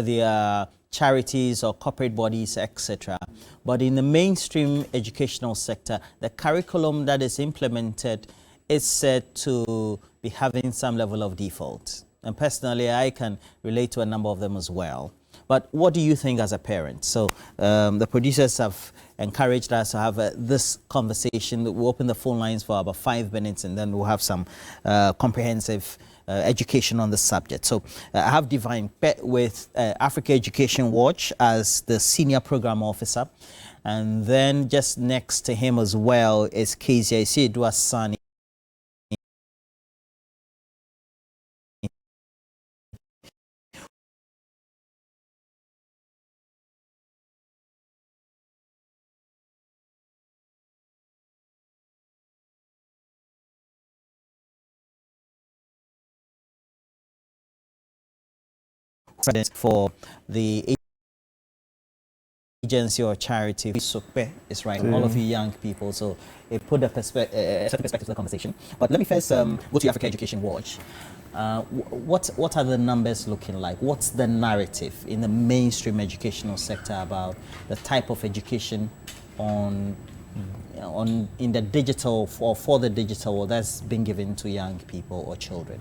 the charities or corporate bodies, etc. But in the mainstream educational sector, the curriculum that is implemented is said to be having some level of default. And personally, I can relate to a number of them as well. But what do you think as a parent? So the producers have encouraged us to have this conversation. We'll open the phone lines for about 5 minutes, and then we'll have some comprehensive education on the subject. So I have Divine with Africa Education Watch as the Senior Program Officer. And then just next to him as well is Kezia Isiedua-Sani, president for the agency or charity. Sokpe is right, all of you young people, so it put a certain perspective to the conversation. But let me first go to Africa Education Watch. What are the numbers looking like? What's the narrative in the mainstream educational sector about the type of education in the digital or for the digital that's been given to young people or children?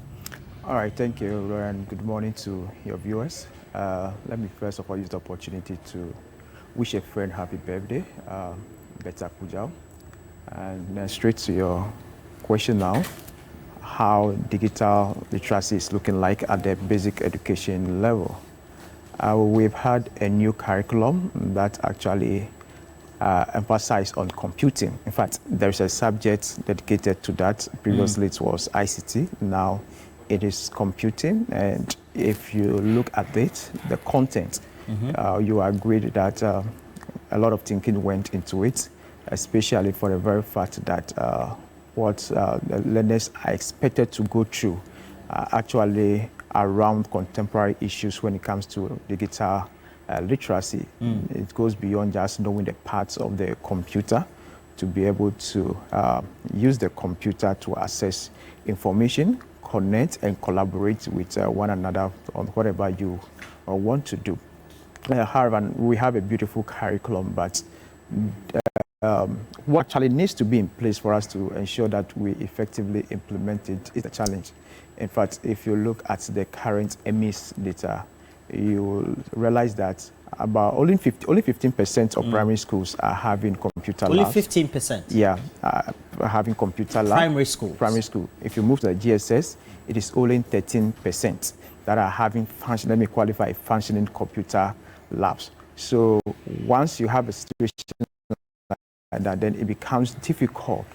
All right, thank you, Ryan. Good morning to your viewers. Let me first of all use the opportunity to wish a friend happy birthday, Beta Kujao. And then straight to your question now, how digital literacy is looking like at the basic education level. We've had a new curriculum that actually emphasized on computing. In fact, there's a subject dedicated to that. Previously it was ICT, now it is computing. And if you look at it, the content, you agree that a lot of thinking went into it, especially for the very fact that what the learners are expected to go through actually around contemporary issues when it comes to digital literacy. It goes beyond just knowing the parts of the computer to be able to use the computer to access information, connect and collaborate with one another on whatever you want to do. However, we have a beautiful curriculum, but what actually needs to be in place for us to ensure that we effectively implement it is the challenge. In fact, if you look at the current EMIS data, you will realize that about only 15% of primary schools are having computer labs. Only 15%? Yeah, having computer labs. Primary schools? Primary school. If you move to the GSS, it is only 13% that are having let me qualify, functioning computer labs. So once you have a situation like that, then it becomes difficult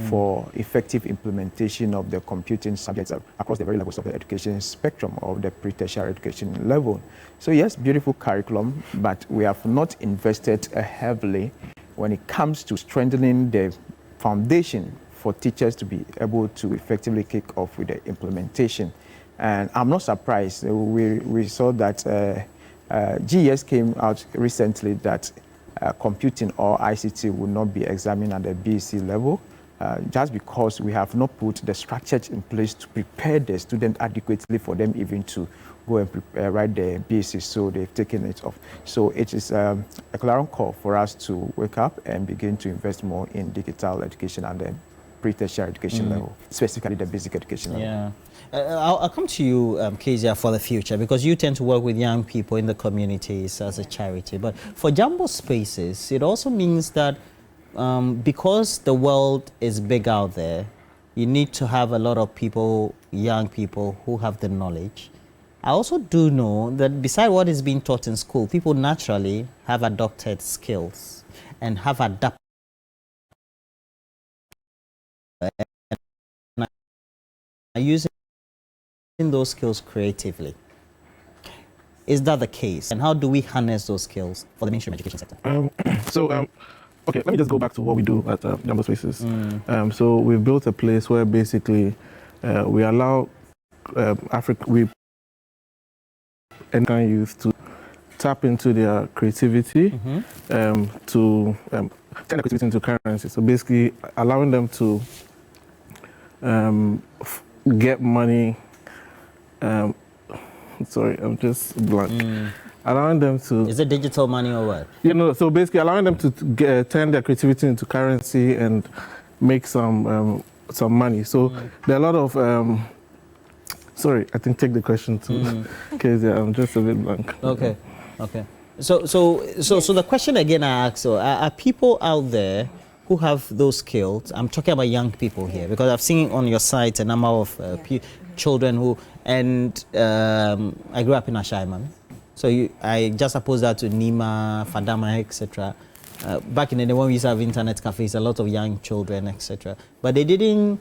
for effective implementation of the computing subjects across the very levels of the education spectrum of the pre-tertiary education level. So yes, beautiful curriculum, but we have not invested heavily when it comes to strengthening the foundation for teachers to be able to effectively kick off with the implementation. And I'm not surprised. We saw that GES came out recently that computing or ICT will not be examined at the BEC level. Just because we have not put the structures in place to prepare the student adequately for them even to go and write the BSc, so they've taken it off. So it is a clarion call for us to wake up and begin to invest more in digital education and the pre-tertiary education level, specifically the basic education level. Yeah. I'll come to you, Kezia, for the future, because you tend to work with young people in the communities as a charity. But for Jumbo Spaces, it also means that because the world is big out there, you need to have a lot of people, young people, who have the knowledge. I also do know that beside what is being taught in school, people naturally have adopted skills and have adapted and are using those skills creatively. Is that the case? And how do we harness those skills for the mainstream education sector? Okay, let me just go back to what we do at Jumbo Spaces. So we've built a place where basically we allow African youth to tap into their creativity, to turn their creativity into currency. So basically allowing them to get money. Sorry, I'm just blank. allowing them to... Is it digital money or what? You know, so basically allowing them to turn their creativity into currency and make some money. So there are a lot of... sorry, I think take the question too, because I'm just a bit blank. Okay, okay. So the question again I ask, so are people out there who have those skills? I'm talking about young people here, because I've seen on your site a number of children who, and I grew up in Ashaiman. So I just oppose that to Nima, Fadama, etc. Back in the day when we used to have internet cafes, a lot of young children, etc. But they didn't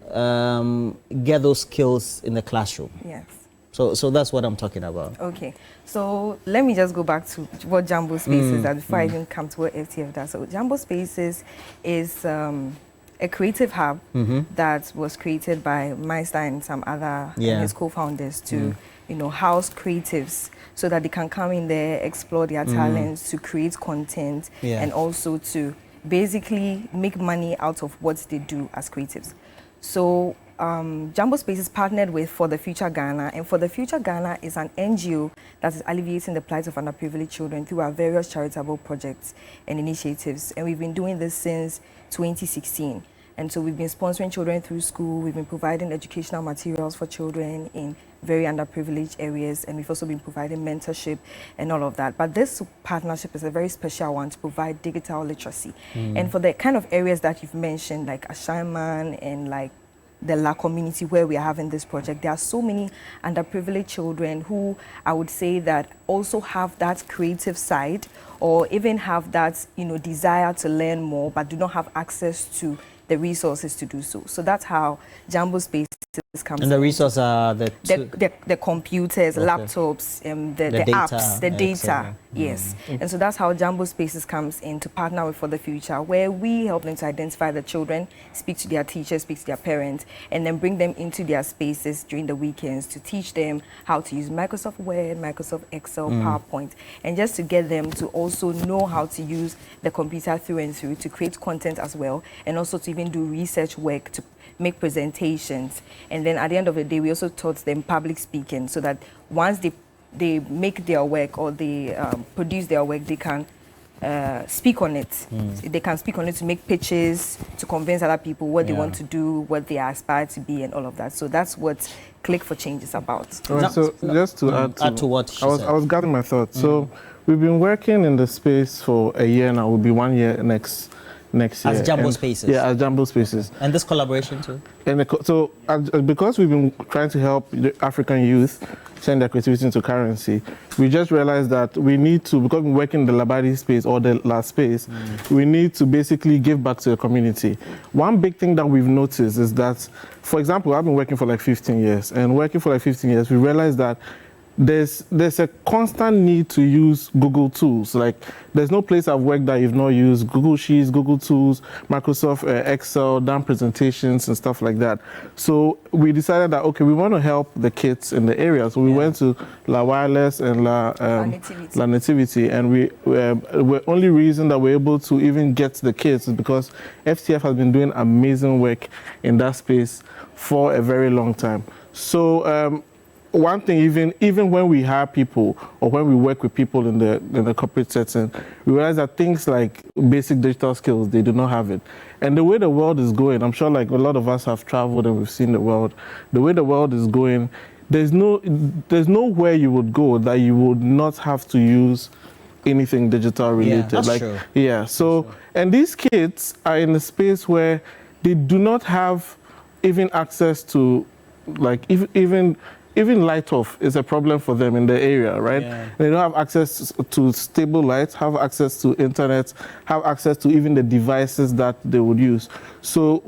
get those skills in the classroom. Yes. So that's what I'm talking about. Okay. So let me just go back to what Jumbo Spaces are before I even come to what FTF does. So Jumbo Spaces is a creative hub that was created by Meister and some other and his co-founders to house creatives so that they can come in there, explore their talents, to create content, and also to basically make money out of what they do as creatives. So Jumbo Spaces partnered with For the Future Ghana, and For the Future Ghana is an NGO that is alleviating the plight of underprivileged children through our various charitable projects and initiatives. And we've been doing this since 2016. And so we've been sponsoring children through school, we've been providing educational materials for children in very underprivileged areas, and we've also been providing mentorship and all of that. But this partnership is a very special one to provide digital literacy. And for the kind of areas that you've mentioned, like Ashaiman and like the La community where we are having this project, there are so many underprivileged children who I would say that also have that creative side, or even have that desire to learn more, but do not have access to the resources to do so. So that's how Jumbo Spaces comes. And the resources are the computers, laptops, the apps, the data. Yes. And so that's how Jumbo Spaces comes in to partner with For the Future, where we help them to identify the children, speak to their teachers, speak to their parents, and then bring them into their spaces during the weekends to teach them how to use Microsoft Word, Microsoft Excel, PowerPoint, and just to get them to also know how to use the computer through and through to create content as well, and also to even do research work to make presentations. And then at the end of the day, we also taught them public speaking, so that once they make their work or they produce their work, they can speak on it. They can speak on it to make pitches, to convince other people what they want to do, what they aspire to be, and all of that. So that's what Click for Change is about. Right, so just to add to what she said. I was gathering my thoughts. So we've been working in the space for a year now. Will be 1 year next year. As Jumbo Spaces? Yeah, as Jumbo Spaces. And this collaboration too? And because we've been trying to help the African youth turn their creativity into currency, we just realized that we need to, because we're working in the Labadi space or the last space, we need to basically give back to the community. One big thing that we've noticed is that, for example, I've been working for like 15 years, and working for like 15 years, we realized that there's a constant need to use Google tools. Like, there's no place I've worked that you've not used Google Sheets, Google Tools, Microsoft Excel, done presentations and stuff like that. So we decided that, okay, we want to help the kids in the area. So we went to La Wireless and La Nativity, and the only reason that we're able to even get the kids is because FTF has been doing amazing work in that space for a very long time. So one thing, even when we hire people or when we work with people in the corporate setting, we realize that things like basic digital skills, they do not have it. And the way the world is going, I'm sure like a lot of us have traveled and we've seen the world. The way the world is going, there's nowhere you would go that you would not have to use anything digital related. Yeah, that's true. Yeah. So, and these kids are in a space where they do not have even access to, like, even light off is a problem for them in the area, right? Yeah. They don't have access to stable light, have access to internet, have access to even the devices that they would use. So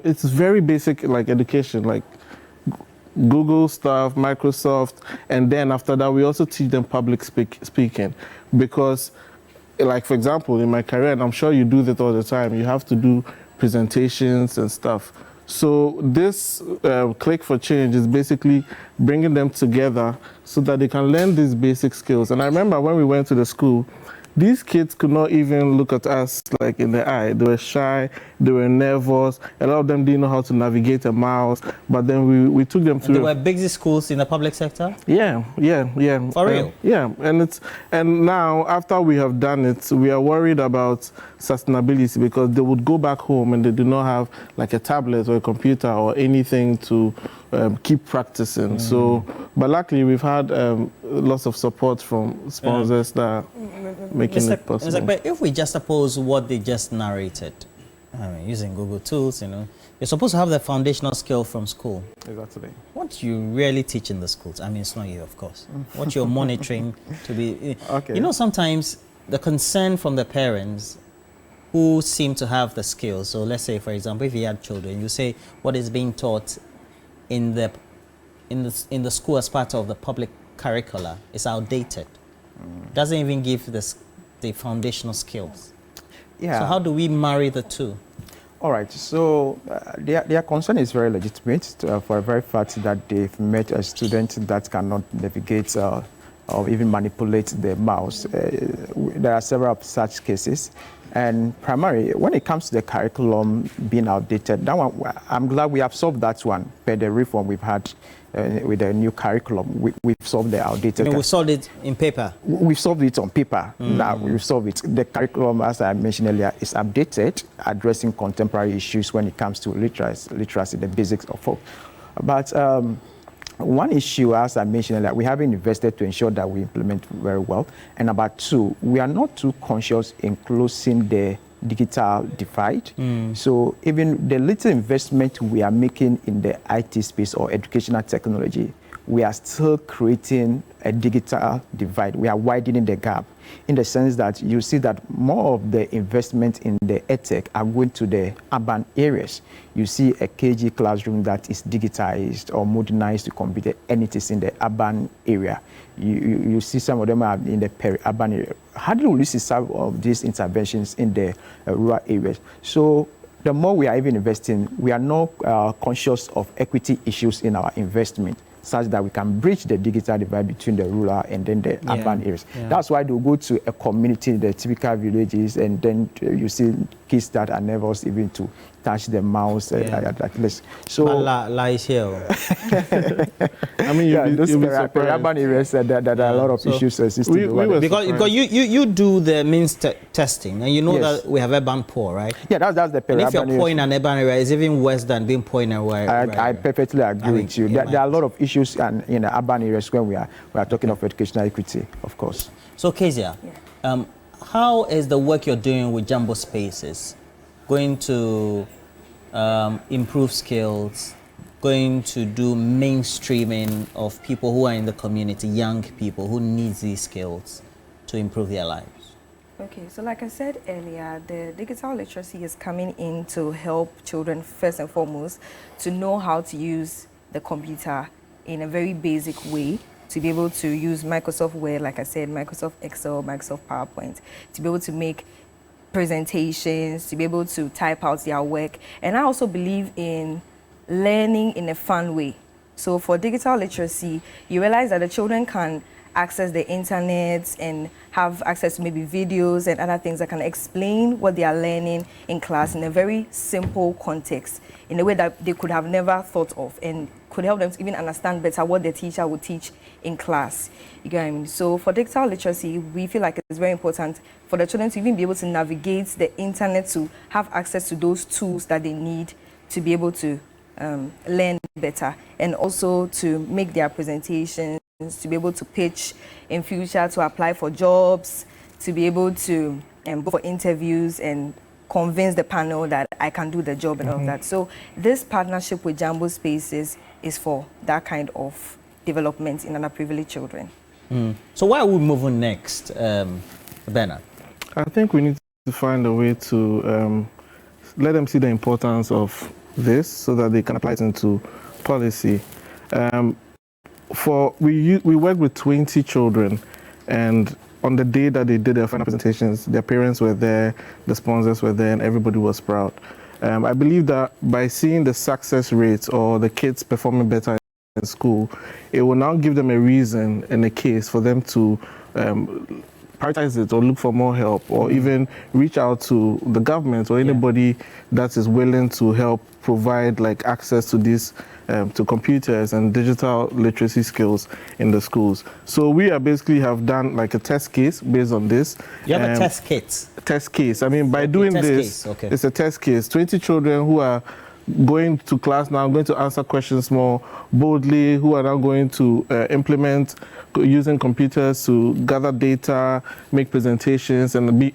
it's very basic, like education, like Google stuff, Microsoft, and then after that, we also teach them public speaking, because, like, for example, in my career, and I'm sure you do that all the time, you have to do presentations and stuff. So this Click for Change is basically bringing them together so that they can learn these basic skills. And I remember when we went to the school, these kids could not even look at us like in the eye. They were shy, they were nervous. A lot of them didn't know how to navigate a mouse. But then we took them through. And there were busy schools in the public sector? Yeah. For real? Yeah, and now after we have done it, we are worried about sustainability because they would go back home and they do not have like a tablet or a computer or anything to keep practicing. So, but luckily we've had lots of support from sponsors that are making it possible. But if we just suppose what they just narrated, using Google tools, you're supposed to have the foundational skill from school. Exactly. What you really teach in the schools, I mean, it's not you, of course. What you're monitoring to be, Okay. Sometimes the concern from the parents who seem to have the skills. So let's say, for example, if you had children, you say what is being taught in the school as part of the public curricula is outdated. Doesn't even give the foundational skills. Yeah. So how do we marry the two? All right, so their concern is very legitimate for a very fact that they've met a student that cannot navigate or even manipulate the mouse. There are several of such cases. And primarily, when it comes to the curriculum being outdated, that one, I'm glad we have solved that one by the reform we've had with the new curriculum. We've solved the outdated. We solved it in paper? We've solved it on paper. Now we've solved it. The curriculum, as I mentioned earlier, is updated, addressing contemporary issues when it comes to literacy, the basics of folk. But one issue, as I mentioned earlier, we haven't invested to ensure that we implement very well. And number two, we are not too conscious in closing the digital divide. So even the little investment we are making in the IT space or educational technology, we are still creating a digital divide. We are widening the gap in the sense that you see that more of the investment in the edtech are going to the urban areas. You see a KG classroom that is digitized or modernized to compete, and it is in the urban area. You see some of them are in the peri-urban area. How do we see some of these interventions in the rural areas? So the more we are even investing, we are not conscious of equity issues in our investment, such that we can bridge the digital divide between the rural and then the urban areas. That's why they go to a community, the typical villages, and then you see kids that are nervous even to touch the mouse at least. So lies here. I mean, those urban areas there are a lot of issues existing. Because you do the means testing, and you know that we have urban poor, right? Yeah, that's the and if you're poor in an urban area, it's even worse than being poor in a rural area. I perfectly agree with you. There are a lot of issues in the urban areas when we are talking of educational equity, of course. So Kezia, how is the work you're doing with Jumbo Spaces going to improve skills, going to do mainstreaming of people who are in the community, young people who need these skills to improve their lives? Okay, so like I said earlier, the digital literacy is coming in to help children first and foremost to know how to use the computer in a very basic way, to be able to use Microsoft Word, like I said, Microsoft Excel, Microsoft PowerPoint, to be able to make presentations, to be able to type out their work. And I also believe in learning in a fun way. So for digital literacy, you realize that the children can access the internet and have access to maybe videos and other things that can explain what they are learning in class in a very simple context, in a way that they could have never thought of, and could help them to even understand better what the teacher would teach in class. You get what I mean? So for digital literacy, we feel like it's very important for the children to even be able to navigate the internet, to have access to those tools that they need to be able to learn better, and also to make their presentations, to be able to pitch in future, to apply for jobs, to be able to go for interviews and convince the panel that I can do the job and all of that. So this partnership with Jumbo Spaces is for that kind of development in underprivileged children. So where are we moving next, Bernard? I think we need to find a way to let them see the importance of this so that they can apply it into policy. We worked with 20 children, and on the day that they did their final presentations, their parents were there, the sponsors were there, and everybody was proud. I believe that by seeing the success rates or the kids performing better in school, it will now give them a reason and a case for them to prioritize it or look for more help, or even reach out to the government or anybody that is willing to help provide like access to these to computers and digital literacy skills in the schools. So we are basically have done like a test case based on this. You have a test kit? Test case. I mean, by doing this, it's a test case. 20 children who are going to class now, going to answer questions more boldly, who are now going to implement using computers to gather data, make presentations, and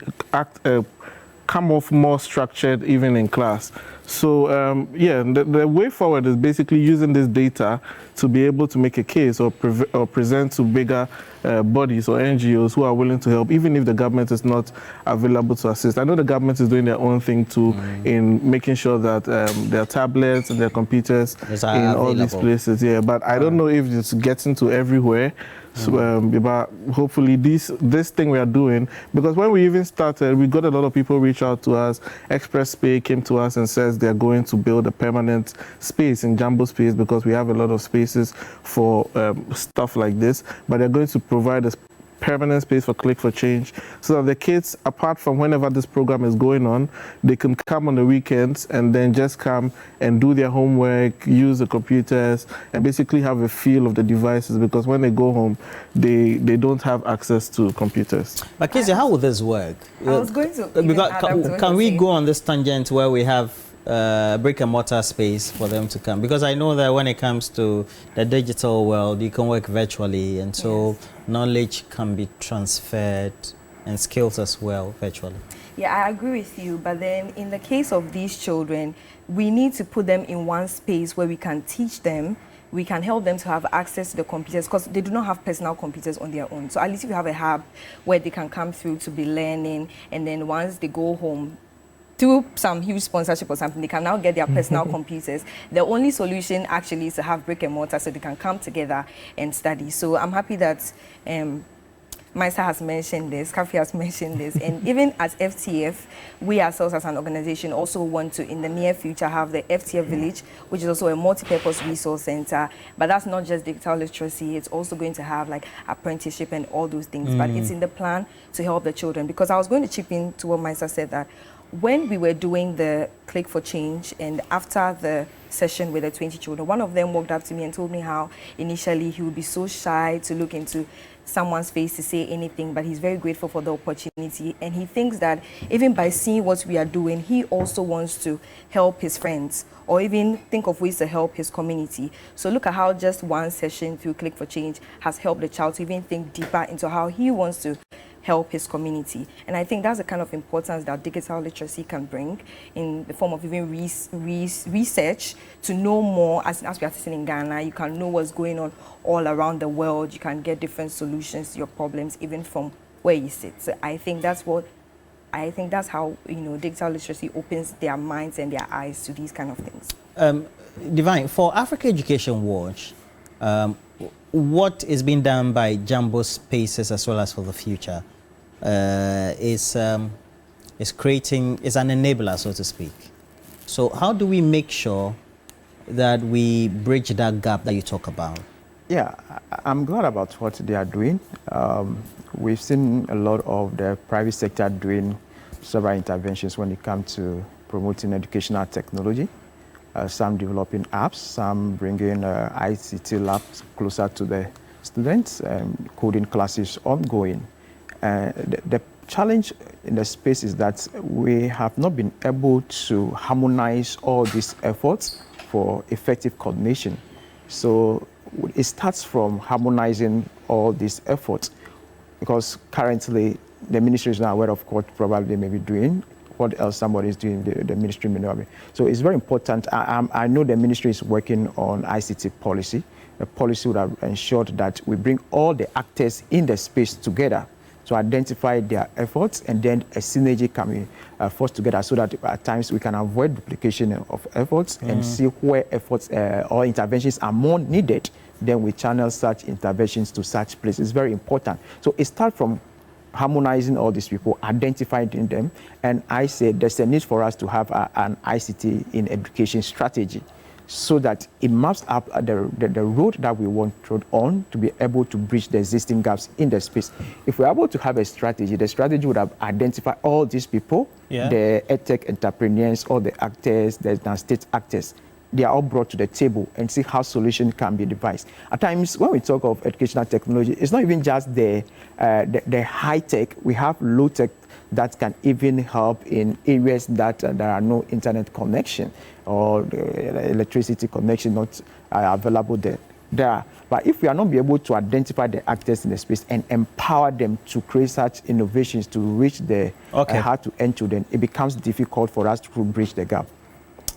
come off more structured even in class. So the way forward is basically using this data to be able to make a case or present to bigger bodies or NGOs who are willing to help, even if the government is not available to assist. I know the government is doing their own thing too in making sure that their tablets and their computers in all these places. Yeah, but I don't know if it's getting to everywhere. So, but hopefully this thing we are doing, because when we even started, we got a lot of people reach out to us. Express Pay came to us and says they're going to build a permanent space in Jambo Space, because we have a lot of spaces for stuff like this, but they're going to provide a permanent space for Click for Change, so that the kids, apart from whenever this program is going on, they can come on the weekends and then just come and do their homework, use the computers, and basically have a feel of the devices, because when they go home, they don't have access to computers. But Kezia, how will this work? I was going to because can we go on this tangent where we have brick and mortar space for them to come? Because I know that when it comes to the digital world, you can work virtually, and so knowledge can be transferred and skills as well virtually. Yeah, I agree with you. But then in the case of these children, we need to put them in one space where we can teach them. We can help them to have access to the computers, because they do not have personal computers on their own. So at least if you have a hub where they can come through to be learning, and then once they go home, through some huge sponsorship or something, they can now get their personal computers. The only solution actually is to have brick and mortar so they can come together and study. So I'm happy that Maisa has mentioned this, Kafi has mentioned this, and even as FTF, we ourselves as an organization also want to, in the near future, have the FTF Village, which is also a multi-purpose resource center. But that's not just digital literacy, it's also going to have like apprenticeship and all those things. But it's in the plan to help the children, because I was going to chip in to what Maisa said, that when we were doing the Click for Change, and after the session with the 20 children, one of them walked up to me and told me how initially he would be so shy to look into someone's face to say anything, but he's very grateful for the opportunity, and he thinks that even by seeing what we are doing, he also wants to help his friends or even think of ways to help his community. So look at how just one session through Click for Change has helped the child to even think deeper into how he wants to help his community. And I think that's the kind of importance that digital literacy can bring in the form of even research to know more. As we are sitting in Ghana, you can know what's going on all around the world. You can get different solutions to your problems even from where you sit. So I think that's how, you know, digital literacy opens their minds and their eyes to these kind of things. Divine, for Africa Education Watch, what is being done by Jambo Spaces as well as for the future is an enabler, so to speak. So how do we make sure that we bridge that gap that you talk about? Yeah, I'm glad about what they are doing. We've seen a lot of the private sector doing several interventions when it comes to promoting educational technology. Some developing apps, some bringing ICT labs closer to the students, and coding classes ongoing. The challenge in the space is that we have not been able to harmonize all these efforts for effective coordination. So it starts from harmonizing all these efforts, because currently the ministry is not aware of what probably they may be doing. What else somebody is doing, the ministry may not be. So it's very important. I know the ministry is working on ICT policy. The policy would have ensured that we bring all the actors in the space together to identify their efforts, and then a synergy can be forced together, so that at times we can avoid duplication of efforts and see where efforts or interventions are more needed. Then we channel such interventions to such places. It's very important. So it starts from harmonizing all these people, identifying them, and I said there's a need for us to have an ICT in education strategy. so that it maps up the road that we want on to be able to bridge the existing gaps in the space. If we're able to have a strategy, the strategy would have identified all these people, the edtech entrepreneurs, all the actors, the non-state actors. They are all brought to the table and see how solutions can be devised. At times, when we talk of educational technology, it's not even just the high tech. We have low tech that can even help in areas that there are no internet connection or electricity connection not available there. But if we are not be able to identify the actors in the space and empower them to create such innovations to reach the hard to end to, then it becomes difficult for us to bridge the gap.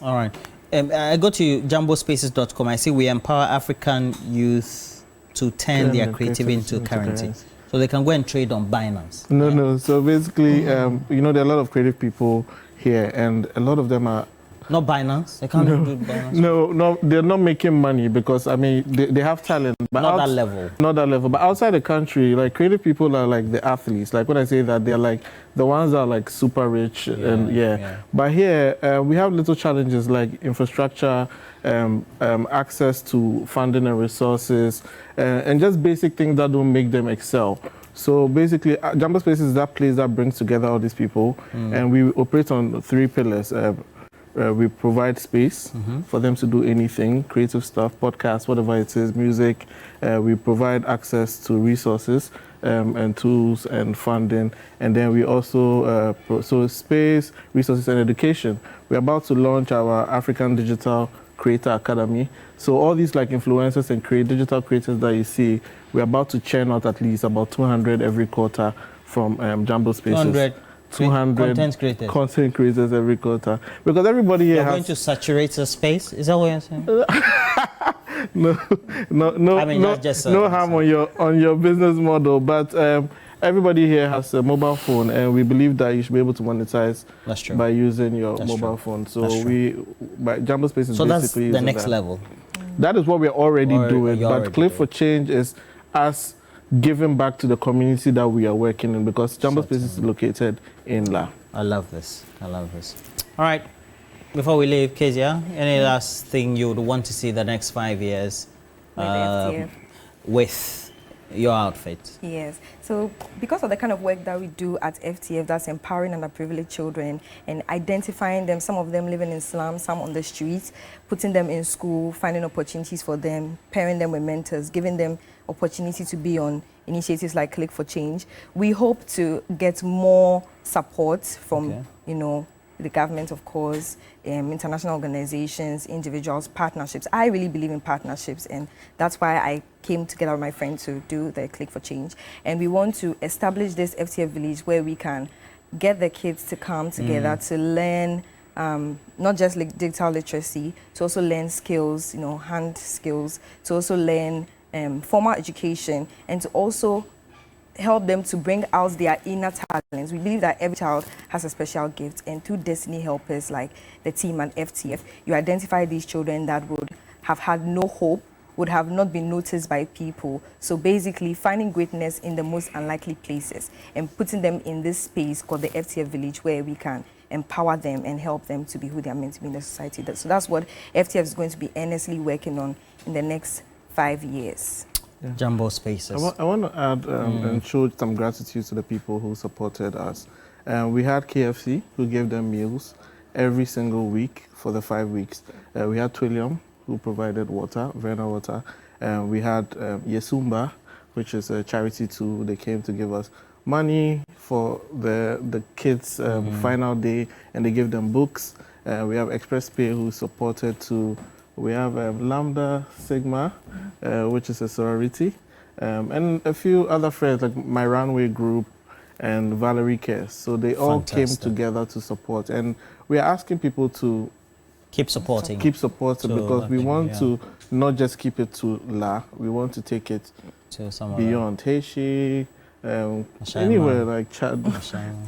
All right. I go to jambospaces.com. I see we empower African youth to turn their creativity into currency. So they can go and trade on Binance. No. So basically, you know, there are a lot of creative people here, and a lot of them are... Not Binance? They can't do Binance? No, they're not making money because, I mean, they have talent. But not that level. Not that level. But outside the country, like, creative people are like the athletes. Like, when I say that, they're like the ones that are like super rich. But here, we have little challenges like infrastructure, access to funding and resources, and just basic things that don't make them excel. So basically, Jambo Spaces is that place that brings together all these people, and we operate on 3 pillars. We provide space for them to do anything, creative stuff, podcasts, whatever it is, music. We provide access to resources and tools and funding. And then we also, so space, resources, and education. We're about to launch our African Digital Creator Academy. So all these like influencers and digital creators that you see, we're about to churn out at least about 200 every quarter from Jambo Spaces. 200 content creators every quarter, because everybody here You're going to saturate the space. Is that what you're saying? no. I mean, no harm on your business model, but everybody here has a mobile phone, and we believe that you should be able to monetize by using your mobile phone. So Jambo Space is basically that's the next level. That is what we're already doing. But Click for Change is us giving back to the community that we are working in, because Jambo Spaces is located in La. I love this. All right. Before we leave, Kezia, any last thing you would want to see the next 5 years with your outfit? Yes. So because of the kind of work that we do at FTF, that's empowering underprivileged children and identifying them, some of them living in slums, some on the streets, putting them in school, finding opportunities for them, pairing them with mentors, giving them opportunity to be on initiatives like Click for Change. We hope to get more support from, you know, the government, of course, international organizations, individuals, partnerships. I really believe in partnerships, and that's why I came together with my friend to do the Click for Change. And we want to establish this FTF village where we can get the kids to come together to learn not just digital literacy, to also learn skills, you know, hand skills, to also learn formal education, and to also help them to bring out their inner talents. We believe that every child has a special gift, and through Destiny Helpers like the team and FTF, you identify these children that would have had no hope, would have not been noticed by people. So basically finding greatness in the most unlikely places and putting them in this space called the FTF village, where we can empower them and help them to be who they are meant to be in the society. So that's what FTF is going to be earnestly working on in the next 5 years. Jambo Spaces. I want to add and show some gratitude to the people who supported us. We had KFC, who gave them meals every single week for the 5 weeks. We had Twillium, who provided water, Verna water. We had Yesumba, which is a charity too. They came to give us money for the kids' final day, and they gave them books. We have Express Pay, who supported too. We have Lambda Sigma, which is a sorority, and a few other friends like my Runway group and Valerie Cares. So they all came together to support, and we are asking people to keep supporting because we want to not just keep it to La, we want to take it to beyond Heishi, anywhere like Chad, Ashaiman.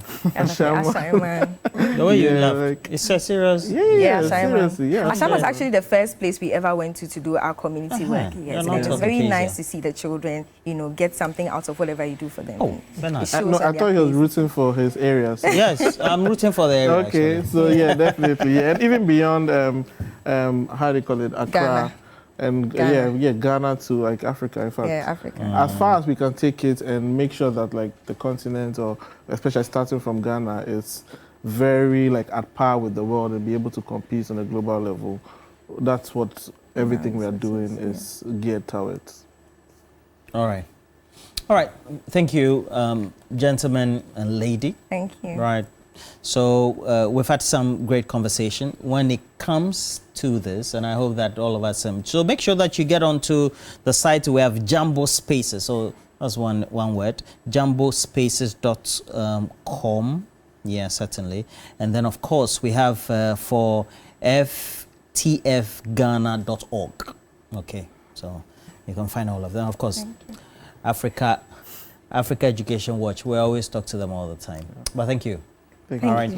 The way you Yeah, laugh. like- It's so serious. Yeah, Ashaiman. seriously, yeah. Ashaiman was actually the first place we ever went to do our community work. You're Yes, not and it's talking very crazy. nice to see the children, you know, get something out of whatever you do for them. Oh, very nice. It shows No, that I they thought are he was pleased. rooting for his areas. Yes, I'm rooting for the area. Okay, actually. so yeah, definitely, yeah, and even beyond, how do you call it, Accra, Ghana. and Ghana. Ghana to like Africa, in fact. Yeah, Africa. As far as we can take it and make sure that like the continent, or especially starting from Ghana, is very like at par with the world and be able to compete on a global level. That's what everything we are doing is geared towards. All right. All right. Thank you, gentlemen and lady. Thank you. Right. So we've had some great conversation. When it comes to this, and I hope that all of us, so make sure that you get onto the site. We have Jumbo Spaces. So that's one word, jambospaces.com. Yeah, certainly. And then, of course, we have for ftfghana.org. Okay, so you can find all of them. Of course, Africa Education Watch. We always talk to them all the time. But thank you. Thank All you. right.